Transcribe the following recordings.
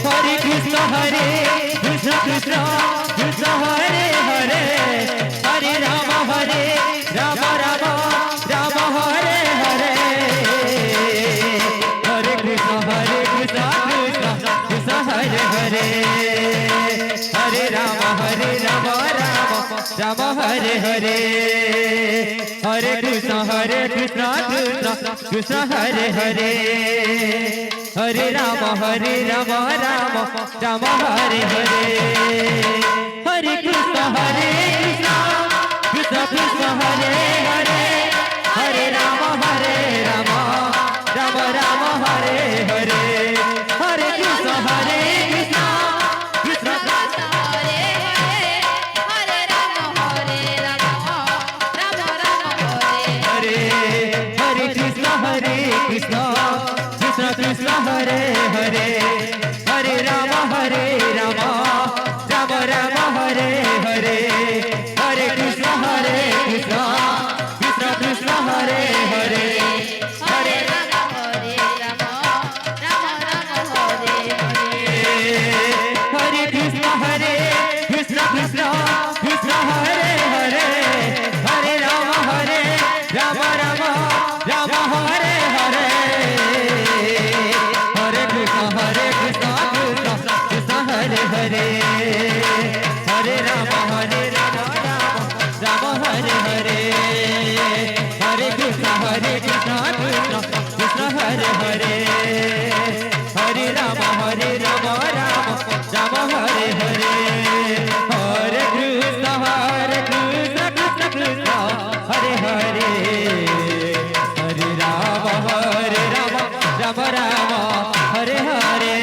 Hare Krishna Krishna Krishna Hare Hare Hare Rama Rama Rama Hare Hare Hare Krishna Krishna Krishna Hare Hare Hare Rama Rama Rama Hare Hare Hare Krishna Krishna Krishna Hare Hare Hare Rama Rama Rama Hare Hare Hare Krishna Krishna Krishna Hare Hare Hare Rama Rama Rama Hare Hare Hare Krishna Krishna Krishna Hare Hare Hare Rama Rama Hare Hare Hare Krishna Krishna Krishna Krishna Hare Hare Hare Rama Rama Rama Hare Hare Hare Krishna Krishna Krishna Krishna Hare Hare Hare Rama Rama Hare Hare Hare Krishna Krishna Krishna Krishna Hare Hare Hare Rama Rama Rama Hare Hare Hare Krishna Krishna Krishna Hare Hare Hare Rama Rama Hare Hare Hare Krishna Krishna Krishna Hare Hare Hare Rama Rama Hare Hare Hare Krishna Krishna Krishna Hare Hare Hare Rama Rama Hare Hare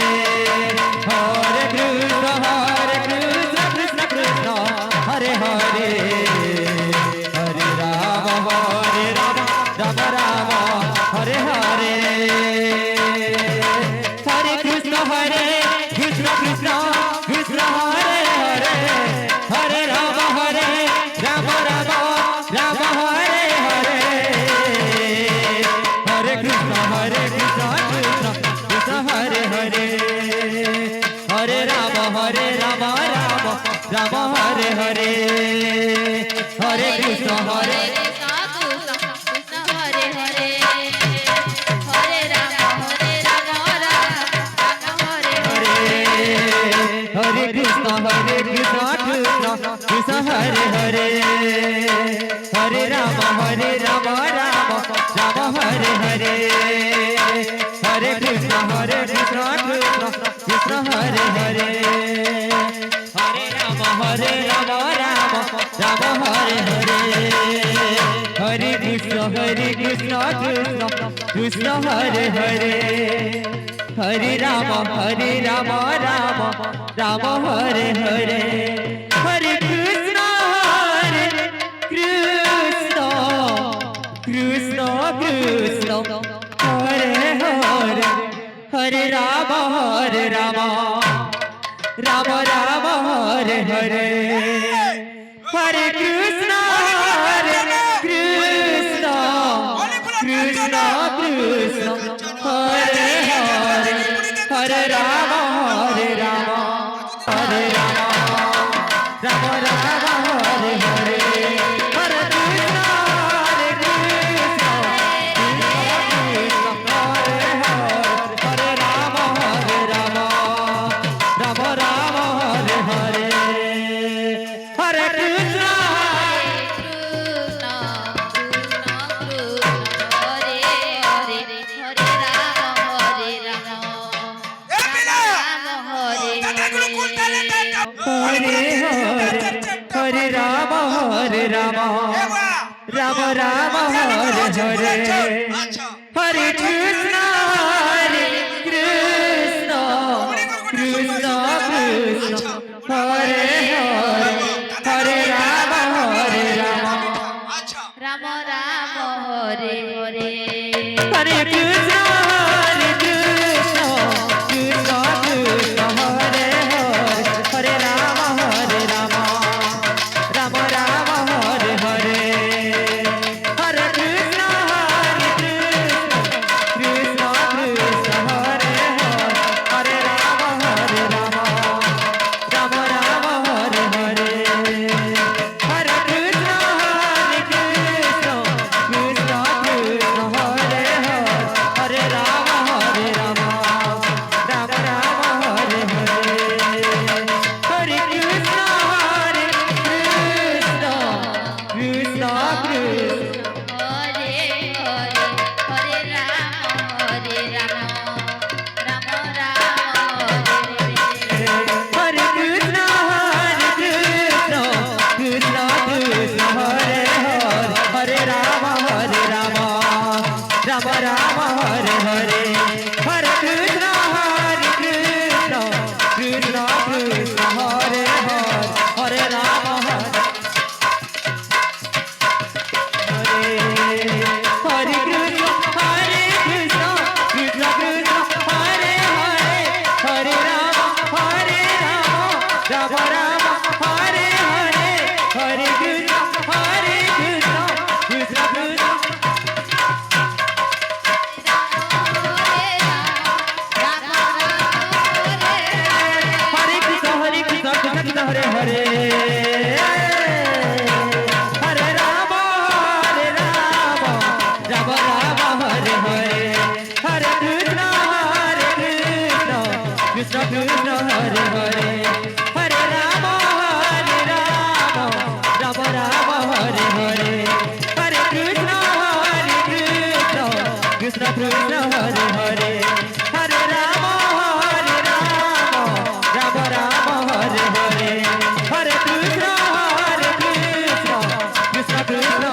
Hare Krishna Krishna Krishna Hare Hare Hare Rama Rama Hare Hare Hare Krishna Krishna Krishna Krishna Hare Hare Hare Rama Rama Hare Hare Hare Krishna Krishna Krishna Hare Hare Hare Rama Rama Hare Hare Hare Krishna Krishna Hare Hare Hare Rama Rama Hare Hare Hare Krishna Krishna Krishna Hare Hare Hare Rama Rama Hare Hare Hare Krishna Krishna Krishna Hare Hare Hare Rama Rama Hare Hare Hare Krishna Krishna Krishna Hare Hare Hare Rama Rama Hare Hare Hare Krishna Krishna Krishna Krishna Hare Hare Hare Rama Rama Hare Hare Hare Krishna Krishna Krishna Krishna Hare Hare Hare Rama Hare Rama Rama Hare Hare Hare Krishna Krishna Krishna Hare Hare Rama Rama Hare Hare Hare Krishna Hare Rama Rama Rama Hare Hare Hare Krishna Krishna Krishna Krishna Hare Hare Hare Rama Rama Hare Hare Hare Krishna Krishna Krishna Krishna Hare Hare Hare Rama Rama Rama Hare Hare Hare Krishna Krishna Krishna Hare Hare Hare Rama Hare Hare Hare Ram Ram Ram Hare Hare Hare Krishna Krishna Krishna Hare Hare Hare Ram Ram Ram Hare Hare Hare Krishna Krishna Krishna Hare Hare Hare Ram Ram Ram Hare Hare Hare Krishna Krishna Krishna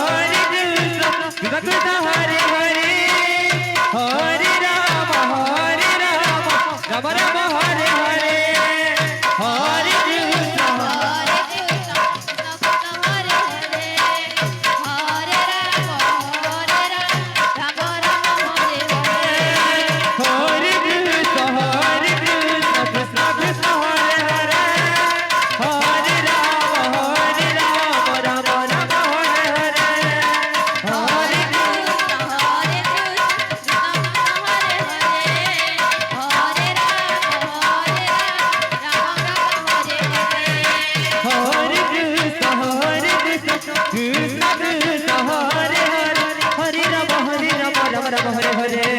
Hare Krishna Krishna Krishna Hare Hare Hare Ram Ram Ram Hare Hare Hare Krishna Hare Krishna Krishna Krishna Hare Hare Hare Ram Ram Ram Hare Hare Hare Hare Krishna Krishna Krishna Hare Hare Hare Ram Ram Ram Hare Hare